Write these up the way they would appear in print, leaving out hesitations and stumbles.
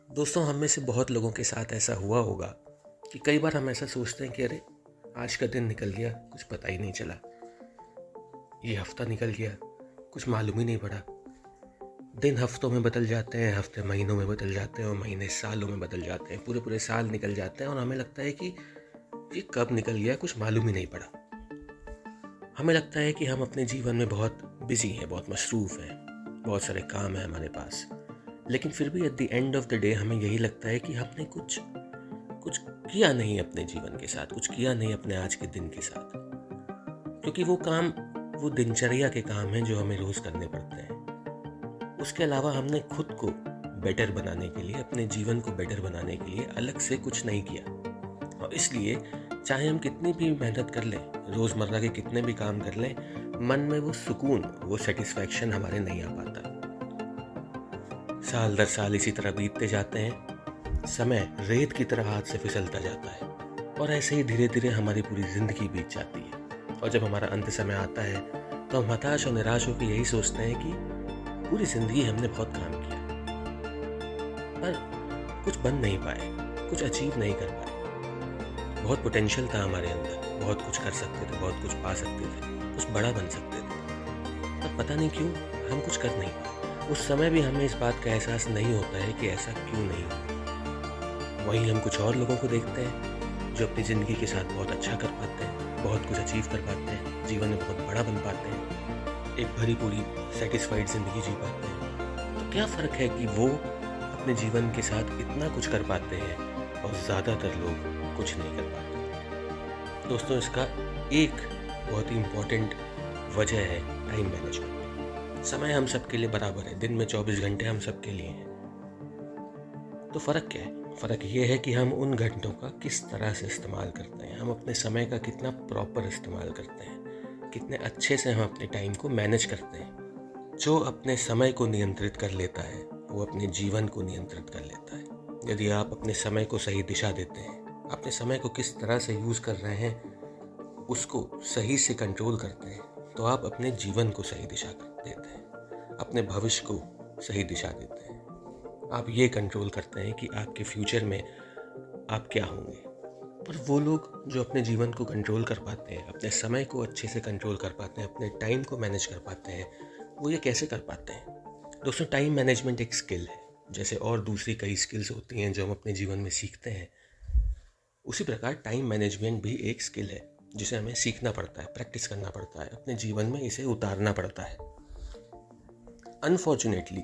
दोस्तों, हम में से बहुत लोगों के साथ ऐसा हुआ होगा कि कई बार हम ऐसा सोचते हैं कि अरे आज का दिन निकल गया, कुछ पता ही नहीं चला। ये हफ्ता निकल गया, कुछ मालूम ही नहीं पड़ा। दिन हफ्तों में बदल जाते हैं, हफ्ते महीनों में बदल जाते हैं और महीने सालों में बदल जाते हैं। पूरे पूरे साल निकल जाते हैं और हमें लगता है कि ये कब निकल गया, कुछ मालूम ही नहीं पड़ा। हमें लगता है कि हम अपने जीवन में बहुत बिजी हैं, बहुत मसरूफ़ हैं, बहुत सारे काम हैं हमारे पास। लेकिन फिर भी at the end of the day हमें यही लगता है कि हमने कुछ किया नहीं अपने जीवन के साथ, कुछ किया नहीं अपने आज के दिन के साथ। क्योंकि वो काम, वो दिनचर्या के काम हैं जो हमें रोज़ करने पड़ते हैं। उसके अलावा हमने खुद को बेटर बनाने के लिए, अपने जीवन को बेटर बनाने के लिए अलग से कुछ नहीं किया। और इसलिए चाहे हम कितनी भी मेहनत कर लें, रोज़मर्रा के कितने भी काम कर लें, मन में वो सुकून, वो सेटिस्फैक्शन हमारे नहीं आ पाता। साल दर साल इसी तरह बीतते जाते हैं, समय रेत की तरह हाथ से फिसलता जाता है और ऐसे ही धीरे धीरे हमारी पूरी जिंदगी बीत जाती है। और जब हमारा अंत समय आता है तो हम हताश और निराश होकर यही सोचते हैं कि पूरी जिंदगी हमने बहुत काम किया पर कुछ बन नहीं पाए, कुछ अचीव नहीं कर पाए। बहुत पोटेंशियल था हमारे अंदर, बहुत कुछ कर सकते थे, बहुत कुछ पा सकते थे, कुछ बड़ा बन सकते थे, पर पता नहीं क्यों हम कुछ कर नहीं पाए। उस समय भी हमें इस बात का एहसास नहीं होता है कि ऐसा क्यों नहीं हुआ। वहीं हम कुछ और लोगों को देखते हैं जो अपनी ज़िंदगी के साथ बहुत अच्छा कर पाते हैं, बहुत कुछ अचीव कर पाते हैं, जीवन में बहुत बड़ा बन पाते हैं, एक भरी पूरी सेटिस्फाइड ज़िंदगी जी पाते हैं। तो क्या फ़र्क है कि वो अपने जीवन के साथ इतना कुछ कर पाते हैं और ज़्यादातर लोग कुछ नहीं कर पाते। दोस्तों, इसका एक बहुत ही इम्पोर्टेंट वजह है टाइम मैनेजमेंट। समय हम सबके लिए बराबर है, दिन में 24 घंटे हम सबके लिए हैं। तो फ़र्क क्या है? फ़र्क ये है कि हम उन घंटों का किस तरह से इस्तेमाल करते हैं, हम अपने समय का कितना प्रॉपर इस्तेमाल करते हैं, कितने अच्छे से हम अपने टाइम को मैनेज करते हैं। जो अपने समय को नियंत्रित कर लेता है वो अपने जीवन को नियंत्रित कर लेता है। यदि आप अपने समय को सही दिशा देते हैं, अपने समय को किस तरह से यूज़ कर रहे हैं उसको सही से कंट्रोल करते हैं, तो आप अपने जीवन को सही दिशा देते हैं, अपने भविष्य को सही दिशा देते हैं। आप ये कंट्रोल करते हैं कि आपके फ्यूचर में आप क्या होंगे। पर वो लोग जो अपने जीवन को कंट्रोल कर पाते हैं, अपने समय को अच्छे से कंट्रोल कर पाते हैं, अपने टाइम को मैनेज कर पाते हैं, वो ये कैसे कर पाते हैं? दोस्तों, टाइम मैनेजमेंट एक स्किल है। जैसे और दूसरी कई स्किल्स होती हैं जो हम अपने जीवन में सीखते हैं, उसी प्रकार टाइम मैनेजमेंट भी एक स्किल है जिसे हमें सीखना पड़ता है, प्रैक्टिस करना पड़ता है, अपने जीवन में इसे उतारना पड़ता है। अनफॉर्चुनेटली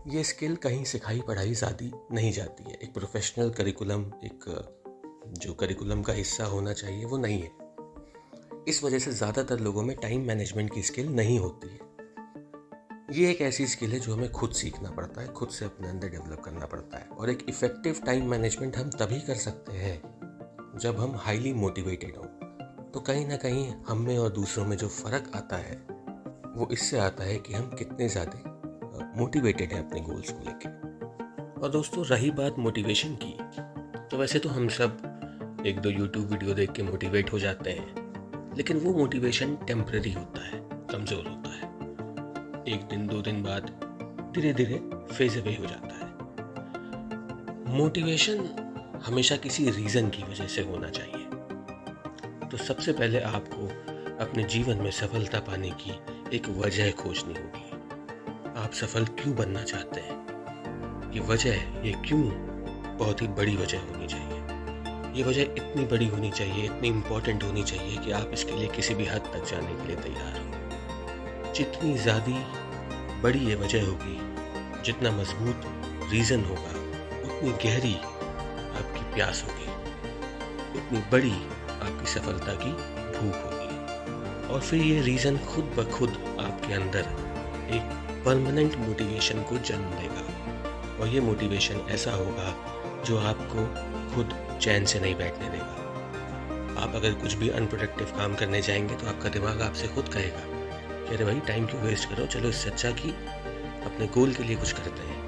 ये स्किल कहीं सिखाई पढ़ाई ज़्यादा नहीं जाती है। एक प्रोफेशनल करिकुलम, एक जो करिकुलम का हिस्सा होना चाहिए वो नहीं है। इस वजह से ज़्यादातर लोगों में टाइम मैनेजमेंट की स्किल नहीं होती है। ये एक ऐसी स्किल है जो हमें खुद सीखना पड़ता है, खुद से अपने अंदर डेवलप करना पड़ता है। और एक इफ़ेक्टिव टाइम मैनेजमेंट हम तभी कर सकते हैं जब हम हाईली मोटिवेटेड हों। तो कहीं ना कहीं हम में और दूसरों में जो फ़र्क आता है वो इससे आता है कि हम कितने ज़्यादा मोटिवेटेड हैं अपने गोल्स को लेके। और दोस्तों, रही बात मोटिवेशन की, तो वैसे तो हम सब एक दो यूट्यूब वीडियो देख के मोटिवेट हो जाते हैं, लेकिन वो मोटिवेशन टेम्पररी होता है, कमज़ोर होता है। एक दिन दो दिन बाद धीरे धीरे फेज अवे हो जाता है। मोटिवेशन हमेशा किसी रीज़न की वजह से होना चाहिए। तो सबसे पहले आपको अपने जीवन में सफलता पाने की एक वजह खोजनी होगी। आप सफल क्यों बनना चाहते हैं? ये वजह, ये क्यों बहुत ही बड़ी वजह होनी चाहिए। ये वजह इतनी बड़ी होनी चाहिए, इतनी इम्पोर्टेंट होनी चाहिए कि आप इसके लिए किसी भी हद तक जाने के लिए तैयार हो। जितनी ज़्यादा बड़ी ये वजह होगी, जितना मजबूत रीज़न होगा, उतनी गहरी आपकी प्यास होगी, उतनी बड़ी आपकी सफलता की भूख होगी। और फिर ये रीज़न खुद ब खुद आपके अंदर एक परमानेंट मोटिवेशन को जन्म देगा। और ये मोटिवेशन ऐसा होगा जो आपको खुद चैन से नहीं बैठने देगा। आप अगर कुछ भी अनप्रोडक्टिव काम करने जाएंगे तो आपका दिमाग आपसे खुद कहेगा कि अरे भाई, टाइम क्यों वेस्ट करो, चलो इससे अच्छा कि अपने गोल के लिए कुछ करते हैं,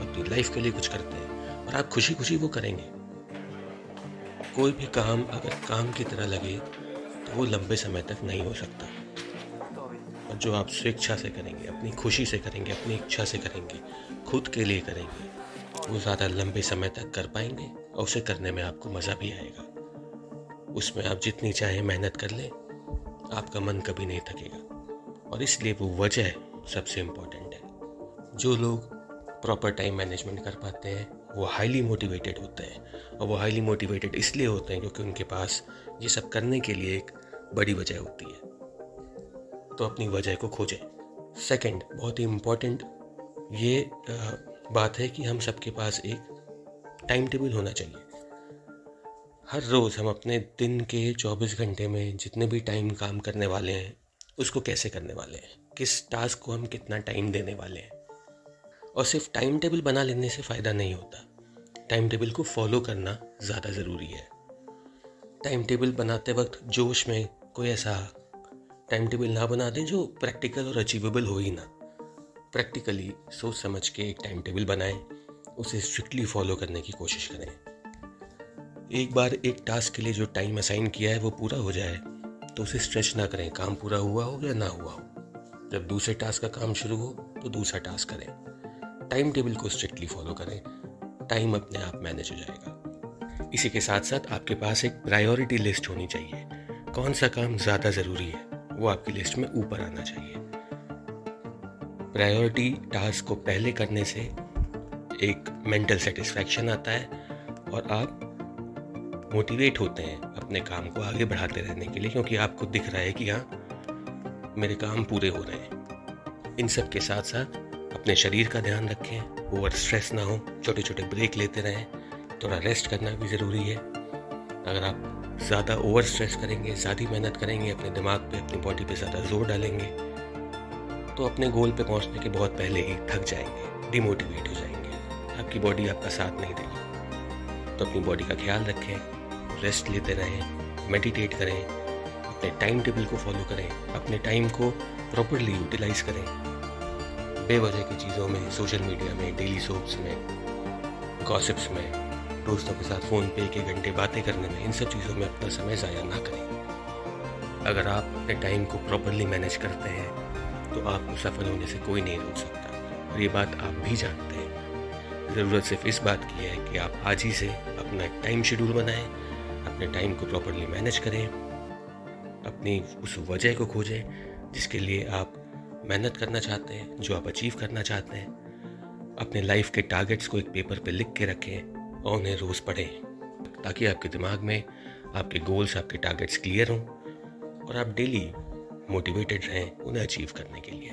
अपनी लाइफ के लिए कुछ करते हैं। और आप खुशी खुशी वो करेंगे। कोई भी काम अगर काम की तरह लगे तो वो लंबे समय तक नहीं हो सकता। और जो आप स्वेच्छा से करेंगे, अपनी खुशी से करेंगे, अपनी इच्छा से करेंगे, खुद के लिए करेंगे, वो ज़्यादा लंबे समय तक कर पाएंगे और उसे करने में आपको मज़ा भी आएगा। उसमें आप जितनी चाहे मेहनत कर लें, आपका मन कभी नहीं थकेगा। और इसलिए वो वजह सबसे इम्पोर्टेंट है। जो लोग प्रॉपर टाइम मैनेजमेंट कर पाते हैं वो हाईली मोटिवेटेड होते हैं, और वो हाईली मोटिवेटेड इसलिए होते हैं क्योंकि उनके पास ये सब करने के लिए एक बड़ी वजह होती है। तो अपनी वजह को खोजें। सेकंड, बहुत ही इम्पोर्टेंट ये बात है कि हम सबके पास एक टाइम टेबल होना चाहिए। हर रोज़ हम अपने दिन के 24 घंटे में जितने भी टाइम काम करने वाले हैं उसको कैसे करने वाले हैं, किस टास्क को हम कितना टाइम देने वाले हैं। और सिर्फ टाइम टेबल बना लेने से फ़ायदा नहीं होता, टाइम टेबल को फॉलो करना ज़्यादा ज़रूरी है। टाइम टेबल बनाते वक्त जोश में कोई ऐसा टाइम टेबल ना बना दें जो प्रैक्टिकल और अचीवेबल हो ही ना। प्रैक्टिकली सोच समझ के एक टाइम टेबल बनाएं, उसे स्ट्रिक्टली फॉलो करने की कोशिश करें। एक बार एक टास्क के लिए जो टाइम असाइन किया है वो पूरा हो जाए तो उसे स्ट्रेच ना करें, काम पूरा हुआ हो या ना हुआ हो। जब दूसरे टास्क का काम शुरू हो तो दूसरा टास्क करें। टाइम टेबल को स्ट्रिक्टली फॉलो करें, टाइम अपने आप मैनेज हो जाएगा। इसी के साथ साथ आपके पास एक प्रायोरिटी लिस्ट होनी चाहिए। कौन सा काम ज़्यादा ज़रूरी है वो आपकी लिस्ट में ऊपर आना चाहिए। प्रायोरिटी टास्क को पहले करने से एक मेंटल सेटिस्फैक्शन आता है और आप मोटिवेट होते हैं अपने काम को आगे बढ़ाते रहने के लिए, क्योंकि आपको दिख रहा है कि हाँ मेरे काम पूरे हो रहे हैं। इन सब के साथ साथ अपने शरीर का ध्यान रखें, ओवर स्ट्रेस ना हो, छोटे छोटे ब्रेक लेते रहें, थोड़ा रेस्ट करना भी ज़रूरी है। अगर आप ज़्यादा ओवर स्ट्रेस करेंगे, ज़्यादा मेहनत करेंगे, अपने दिमाग पे, अपनी बॉडी पे ज़्यादा जोर डालेंगे तो अपने गोल पे पहुंचने के बहुत पहले ही थक जाएंगे, डिमोटिवेट हो जाएंगे, आपकी बॉडी आपका साथ नहीं देगी। तो अपनी बॉडी का ख्याल रखें, रेस्ट लेते रहें, मेडिटेट करें, अपने टाइम टेबल को फॉलो करें, अपने टाइम को प्रॉपरली यूटिलाइज करें। बेवजह की चीज़ों में, सोशल मीडिया में, डेली सोप्स में, गॉसिप्स में, दोस्तों के साथ फ़ोन पे 1-1 घंटे बातें करने में, इन सब चीज़ों में अपना समय ज़ाया ना करें। अगर आप अपने टाइम को प्रॉपरली मैनेज करते हैं तो आपको सफल होने से कोई नहीं रोक सकता, और ये बात आप भी जानते हैं। ज़रूरत सिर्फ इस बात की है कि आप आज ही से अपना टाइम शेड्यूल बनाएं, अपने टाइम को प्रॉपरली मैनेज करें, अपनी उस वजह को खोजें जिसके लिए आप मेहनत करना चाहते हैं, जो आप अचीव करना चाहते हैं। अपने लाइफ के टारगेट्स को एक पेपर पे लिख के रखें और उन्हें रोज़ पढ़ें, ताकि आपके दिमाग में आपके गोल्स, आपके टारगेट्स क्लियर हों और आप डेली मोटिवेटेड रहें उन्हें अचीव करने के लिए।